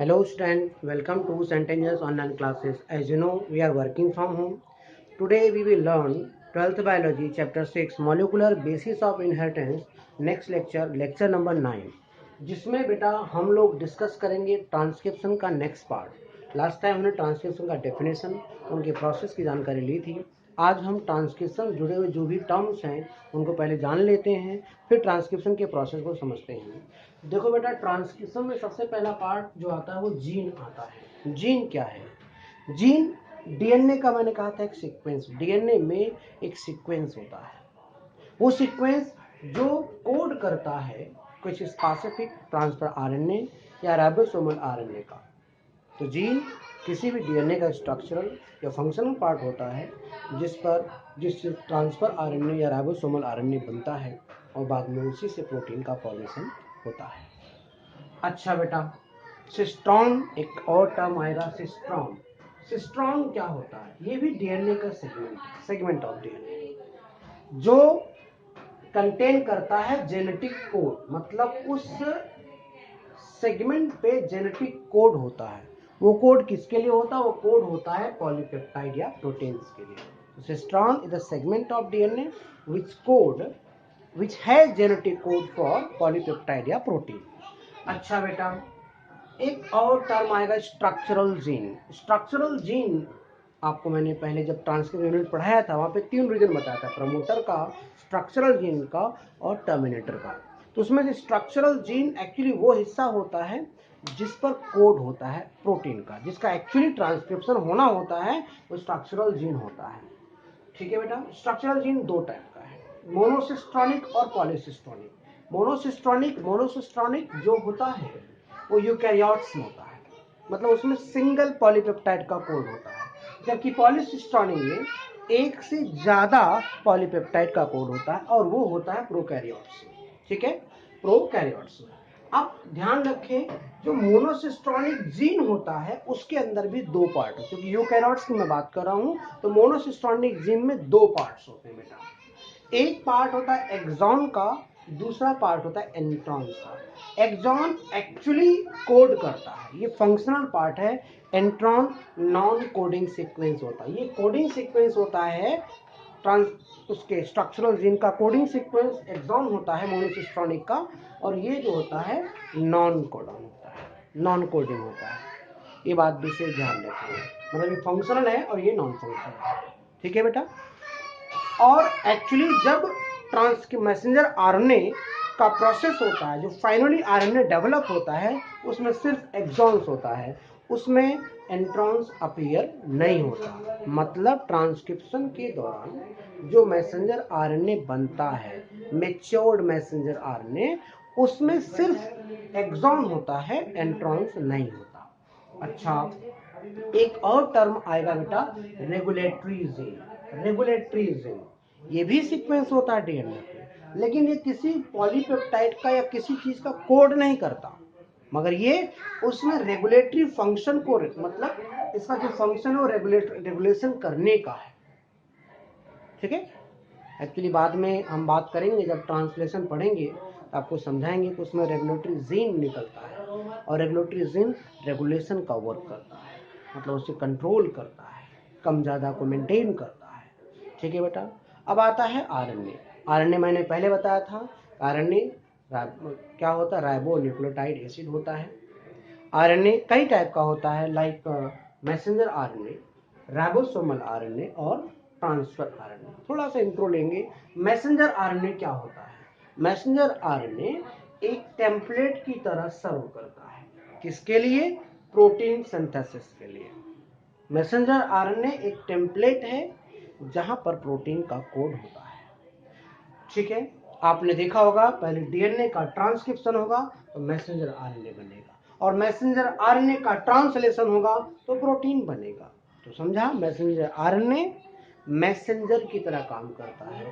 Hello students, welcome to Centennials online classes. As you know, we are working from home. Today we will learn 12th biology chapter 6 molecular basis of inheritance. Next lecture number 9, जिसमें बेटा हम लोग discuss करेंगे transcription का next part. Last time हमने transcription का definition, उनके process की जानकारी ली थी। आज हम ट्रांसक्रिप्शन जुड़े हुए जो भी टर्म्स हैं उनको पहले जान लेते हैं, फिर ट्रांसक्रिप्शन के प्रोसेस को समझते हैं। देखो बेटा, ट्रांसक्रिप्शन में सबसे पहला पार्ट जो आता है वो जीन आता है। जीन क्या है? जीन डीएनए का, मैंने कहा था, एक सीक्वेंस। डीएनए में एक सीक्वेंस होता है, वो सीक्वेंस जो कोड करता है कुछ स्पेसिफिक ट्रांसफर आरएनए या राइबोसोमल आरएनए का। तो जीन किसी भी डीएनए का स्ट्रक्चरल या फंक्शनल पार्ट होता है जिस ट्रांसफर आरएनए या राइबोसोमल आरएनए बनता है और बाद में उसी से प्रोटीन का फॉर्मेशन होता है। अच्छा बेटा, सिस्ट्रॉन एक और टर्म आएगा, सिस्ट्रॉन। सिस्ट्रॉन क्या होता है? ये भी डीएनए का सेगमेंट ऑफ डीएनए जो कंटेन करता है जेनेटिक कोड, मतलब उस सेगमेंट पे जेनेटिक कोड होता है। वो कोड किसके लिए होता है? वो कोड होता है पॉलीपेप्टाइड या प्रोटीन्स के लिए। Cistron is the segment of DNA which has genetic code for polypeptide या प्रोटीन। अच्छा बेटा, एक और टर्म आएगा स्ट्रक्चरल जीन। स्ट्रक्चरल जीन आपको मैंने पहले जब ट्रांसक्रिप्शन यूनिट पढ़ाया था, वहां पे 3 रीजन बताया था, प्रमोटर का, स्ट्रक्चरल जीन का और टर्मिनेटर का। तो उसमें से स्ट्रक्चरल जीन एक्चुअली वो हिस्सा होता है जिस पर कोड होता है प्रोटीन का, जिसका एक्चुअली ट्रांसक्रिप्शन होना होता है, वो स्ट्रक्चरल जीन होता है। ठीक है बेटा, स्ट्रक्चरल जीन दो टाइप का है, मोनोसिस्ट्रॉनिक और पॉलीसिस्ट्रॉनिक। मोनोसिस्ट्रॉनिक जो होता है वो यूकैरियोट्स में होता है, मतलब उसमें सिंगल पॉलीपेप्टाइड का कोड होता है, जबकि पॉलीसिस्ट्रॉनिक में एक से ज्यादा पॉलीपेप्टाइड का कोड होता है और वो होता है प्रोकैरियोट्स में। ठीक है, प्रोकैरियोट्स में। अब ध्यान रखें, जो मोनोसिस्ट्रॉनिक जीन होता है उसके अंदर भी दो पार्ट है, क्योंकि यूकैरियोट्स की मैं बात कर रहा हूं, तो मोनोसिस्ट्रॉनिक जीन में दो पार्ट्स होते हैं बेटा। एक पार्ट होता है एक्सॉन का, दूसरा पार्ट होता है एंट्रॉन्स का। एक्सॉन एक्चुअली कोड करता है, ये फंक्शनल पार्ट है। एंट्रॉन नॉन कोडिंग सीक्वेंस होता है, ये कोडिंग सीक्वेंस होता है। उसके स्ट्रक्चरल जीन का कोडिंग सीक्वेंस एक्सॉन होता है मोनोसिस्ट्रॉनिक का, और ये जो होता है नॉन कोडन होता है, नॉन कोडिंग होता है। ये बात विशेष ध्यान रखिए, मतलब ये फंक्शनल है और ये नॉन फंक्शनल है। ठीक है बेटा, और एक्चुअली जब मैसेंजर आरएनए का प्रोसेस होता है, जो फाइनली आरएनए डेवलप होता है, उसमें सिर्फ एक्सॉन्स होता है, उसमें एंट्रॉन्स अपीयर नहीं होता। मतलब ट्रांसक्रिप्शन के दौरान जो मैसेंजर आरएनए बनता है, मैच्योर्ड मैसेंजर आरएनए, उसमें सिर्फ एक्सॉन होता है, एंट्रॉन्स नहीं होता। अच्छा, एक और टर्म आएगा बेटा, रेगुलेटरी जीन। रेगुलेटरी जीन ये भी सीक्वेंस होता है डीएनए पे, लेकिन ये किसी पॉलीपेप्टाइड का या किसी चीज का कोड नहीं करता, मगर ये उसमें रेगुलेटरी फंक्शन को, मतलब इसका जो फंक्शन है वो रेगुलेशन करने का है। ठीक है, एक्चुअली बाद में हम बात करेंगे, जब ट्रांसलेशन पढ़ेंगे तो आपको समझाएंगे कि उसमें रेगुलेटरी जीन निकलता है, और रेगुलेटरी जीन रेगुलेशन का वर्क करता है, मतलब उसे कंट्रोल करता है, कम ज़्यादा को मेंटेन करता है। ठीक है बेटा, अब आता है आरएनए। आरएनए मैंने पहले बताया था, आरएनए क्या होता है? राइबो न्यूक्लियोटाइड एसिड होता है। आरएनए कई टाइप का होता है, like messenger RNA, ribosomal RNA और ट्रांसफर आरएनए। थोड़ा सा इंट्रो लेंगे। मैसेंजर आरएनए क्या होता है? मैसेंजर आरएनए एक टेम्पलेट की तरह सर्व करता है, किसके लिए? प्रोटीन सिंथेसिस के लिए। मैसेंजर आरएनए एक टेम्पलेट है जहां पर प्रोटीन का कोड होता है। ठीक है, आपने देखा होगा, पहले डीएनए का ट्रांसक्रिप्शन होगा तो मैसेंजर आरएनए बनेगा, और मैसेंजर आरएनए का ट्रांसलेशन होगा तो प्रोटीन बनेगा। तो समझा, मैसेंजर आरएनए मैसेंजर की तरह काम करता है।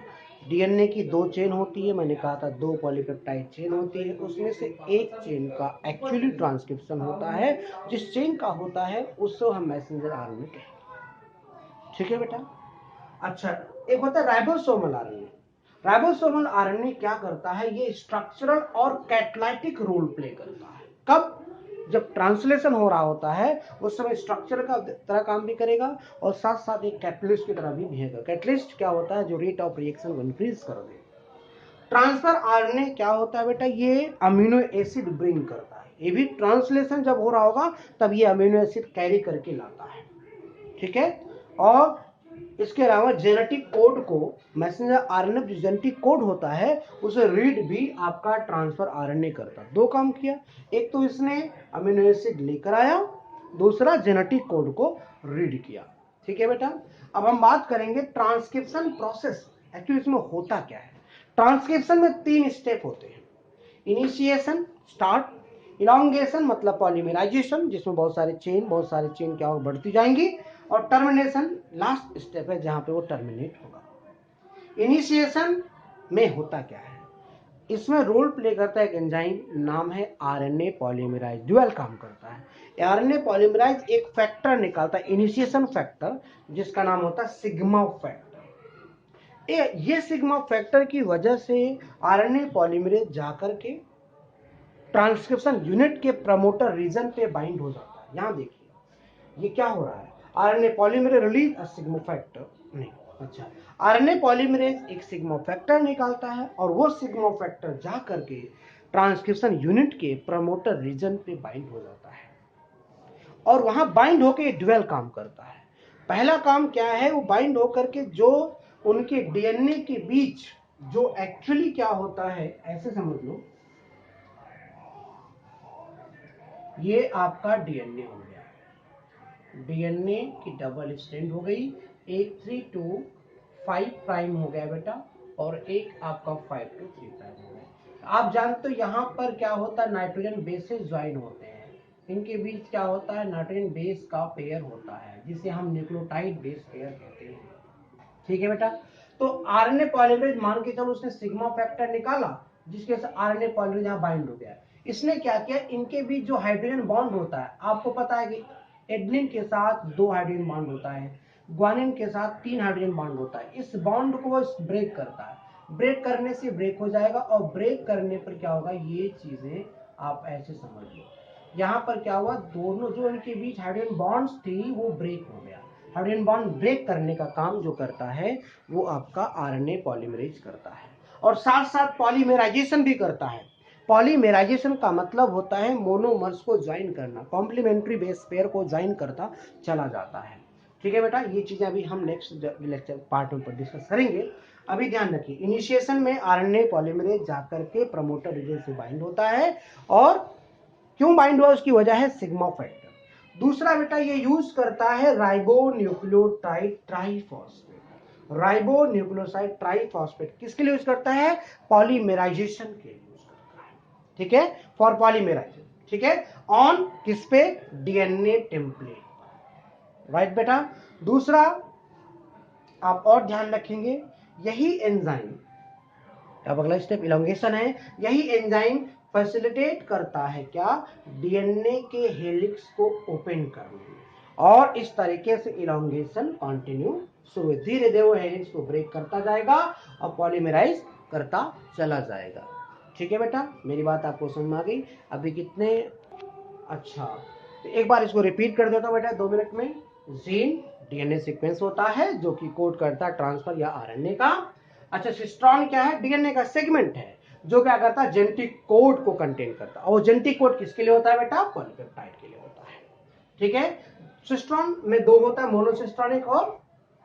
डीएनए की दो चेन होती है, मैंने कहा था दो पॉलीपेप्टाइड चेन होती है, उसमें से एक चेन का एक्चुअली ट्रांसक्रिप्शन होता है, जिस चेन का होता है उसको हम मैसेंजर आरएनए कहते हैं। ठीक है बेटा, अच्छा, एक होता है राइबोसोमल आरएनए। राइबोसोमल आरएनए क्या करता है? ये स्ट्रक्चरल और कैटालाइटिक रोल प्ले करता है। कब? जब ट्रांसलेशन हो रहा होता है उस समय स्ट्रक्चर का तरह काम भी करेगा और साथ साथ एक कैटलिस्ट की तरह भी बिहेव। कैटलिस्ट क्या होता है, जो रेट ऑफ रिएक्शन को इंक्रीज कर दे। ट्रांसफर आरएनए क्या होता है बेटा, ये अमीनो एसिड ब्रिंग करता है। ये भी ट्रांसलेशन जब हो रहा होगा तब ये अमीनो एसिड कैरी करके लाता है, ठीक है। और इसके अलावा जेनेटिक कोड को, मैसेंजर आरएनए जो जेनेटिक कोड होता है उसे रीड भी आपका ट्रांसफर आरएनए करता है। दो काम किया, एक तो इसने अमीनो एसिड लेकर आया, दूसरा जेनेटिक कोड को रीड किया, ठीक है बेटा। अब हम बात करेंगे ट्रांसक्रिप्शन प्रोसेस, एक्चुअली इसमें होता क्या है। ट्रांसक्रिप्शन में 3 स्टेप होते हैं। इनिशिएशन, स्टार्ट, इलॉन्गेशन मतलब पॉलीमराइजेशन जिसमें बहुत सारे चेन क्या होगा, बढ़ती जाएंगी, और टर्मिनेशन लास्ट स्टेप है जहां पे वो टर्मिनेट होगा। इनिशिएशन में होता क्या है, इसमें रोल प्ले करता है एक एंजाइम, नाम है आरएनए पॉलीमराइज, ड्यूअल काम करता है। आरएनए पॉलीमराइज एक फैक्टर निकालता है, इनिशिएशन फैक्टर, जिसका नाम होता है सिग्मा फैक्टर। ये सिग्मा फैक्टर की वजह से आरएनए पॉलीमरेज जाकर के ट्रांसक्रिप्शन यूनिट के प्रमोटर रीजन पे बाइंड हो जाता है। यहां देखिए ये क्या हो रहा है, RNA polymerase release a sigma factor, नहीं, अच्छा, आरएनए पॉलीमरेज एक सिग्मा फैक्टर निकालता है और वो सिग्मा फैक्टर जा करके ट्रांसक्रिप्शन यूनिट के प्रमोटर रीजन पे बाइंड हो जाता है और वहां बाइंड होकर ड्यूअल काम करता है। पहला काम क्या है, वो बाइंड होकर के जो उनके डीएनए के बीच जो एक्चुअली क्या होता है, ऐसे समझ लो, ये आपका डीएनए हो गया, डीएनए की डबल स्ट्रैंड हो गई, एक 3 to 5 प्राइम हो गया बेटा और एक आपका 5 to 3 प्राइम हो गया। आप जानते हो यहां पर क्या होता है, नाइट्रोजन बेसेस ज्वाइन होते हैं, इनके बीच क्या होता है, नाइट्रोजन बेस का पेयर होता है जिसे हम न्यूक्लियोटाइड बेस पेयर कहते हैं, ठीक है बेटा। तो आरएनए पॉलीमरेज मान के चलो उसने सिग्मा फैक्टर निकाला जिसके से आरएनए पॉलीमरेज यहां बाइंड हो गया। इसने क्या किया, इनके बीच जो हाइड्रोजन बॉन्ड होता है, आपको पता है कि एडेनिन के साथ 2 हाइड्रोजन बॉन्ड होता है, ग्वानिन के साथ 3 हाइड्रोजन बॉन्ड होता है। इस बॉन्ड को वो ब्रेक करता है, ब्रेक करने से ब्रेक हो जाएगा और ब्रेक करने पर क्या होगा, ये चीजें आप ऐसे समझ लो, यहाँ पर क्या हुआ, दोनों जो इनके बीच हाइड्रोजन बॉन्ड्स थी वो ब्रेक हो गया। हाइड्रोजन बॉन्ड ब्रेक करने का काम जो करता है वो आपका आरएनए पॉलीमरेज करता है और साथ साथ पॉलीमराइजेशन भी करता है। पॉलीमराइजेशन का मतलब होता है मोनोमर्स को ज्वाइन करना, कॉम्प्लीमेंट्री बेस पेयर को ज्वाइन करता चला जाता है, ठीक है बेटा। ये चीजें अभी हम नेक्स्ट लेक्चर पार्ट में डिस्कस करेंगे। अभी ध्यान रखिए, इनिशिएशन में आरएनए पॉलीमरेज जाकर के प्रमोटर रीजन से बाइंड होता है और क्यों बाइंड हुआ उसकी वजह है सिग्मा फैक्टर। दूसरा बेटा ये यूज करता है राइबोन्यूक्लियोटाइड ट्राइफॉस्फेट। राइबोन्यूक्लियोसाइड ट्राइफॉस्फेट किसके लिए यूज करता है, पॉलीमराइजेशन के लिए यूज करता है, ठीक है, फॉर पॉलीमराइजेशन, ठीक है, ऑन किस पे, डीएनए टेम्पलेट, राइट बेटा। दूसरा आप और ध्यान रखेंगे, यही एंजाइम, अब अगला स्टेप इलॉन्गेशन है, यही एंजाइम फैसिलिटेट करता है क्या, डीएनए के हेलिक्स को ओपन करने में, और इस तरीके से इलॉन्गेशन कंटिन्यू शुरू, धीरे धीरे वो हेलिक्स को ब्रेक करता जाएगा और पॉलीमराइज करता चला जाएगा, ठीक है बेटा। मेरी बात आपको समझ में आ गई अभी कितने, अच्छा तो एक बार इसको रिपीट कर देता हूं बेटा 2 मिनट में। जीन डीएनए सीक्वेंस होता है जो कि कोड करता है ट्रांसफर या आरएनए का। अच्छा, सिस्ट्रॉन क्या है, डीएनए का सेगमेंट है जो क्या करता है, जेनेटिक कोड को कंटेन करता है, और जेनेटिक कोड किसके लिए होता है बेटा, पॉलीपेप्टाइड के लिए होता है, ठीक है। सिस्ट्रॉन में 2 होता है, मोनोसिस्ट्रॉनिक और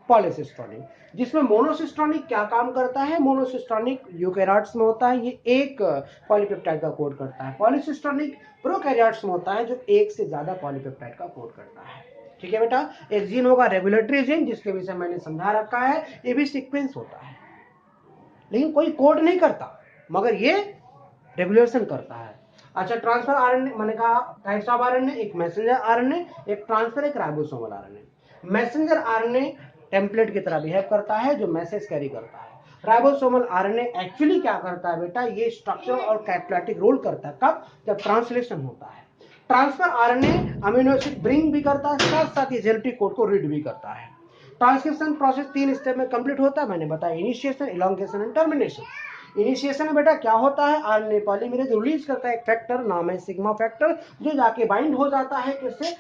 पॉलीसिस्ट्रॉनिक, जिसमें मोनोसिस्ट्रॉनिक क्या काम करता है, मोनोसिस्ट्रॉनिक यूकैरियोट्स में होता है, ये एक पॉलीपेप्टाइड का कोड करता है। पॉलीसिस्ट्रॉनिक प्रोकैरियोट्स में होता है जो एक से ज्यादा पॉलीपेप्टाइड का कोड करता है, ठीक है बेटा। एक जीन होगा रेगुलेटरी जीन जिसके विषय मैंने समझा रखा है, ये भी सीक्वेंस होता है लेकिन कोई कोड नहीं करता मगर ये रेगुलेशन करता है। अच्छा, ट्रांसफर आरएनए मैंने कहा टाइप्स ऑफ आरएनए, एक मैसेंजर आरएनए, एक ट्रांसफर, एक ribosomal RNA. Messenger RNA template की तरह बिहेव करता है जो मैसेज कैरी करता है। राइबोसोमल आरएनए एक्चुअली क्या करता है बेटा, ये स्ट्रक्चर और कैटालिटिक रोल करता है, कब, जब ट्रांसलेशन होता है। Transfer RNA amino acid bring भी करता है, साथ साथ ये जेनेटिक कोड को रीड भी करता है। ट्रांसक्रिप्शन प्रोसेस 3 स्टेप में कंप्लीट होता है, मैंने बताया, initiation, elongation and termination. Initiation में बेटा क्या होता है, आरएनए पॉलीमरेज रिलीज करता है एक फैक्टर, नाम है सिग्मा फैक्टर, जो जाके बाइंड हो जाता है किससे,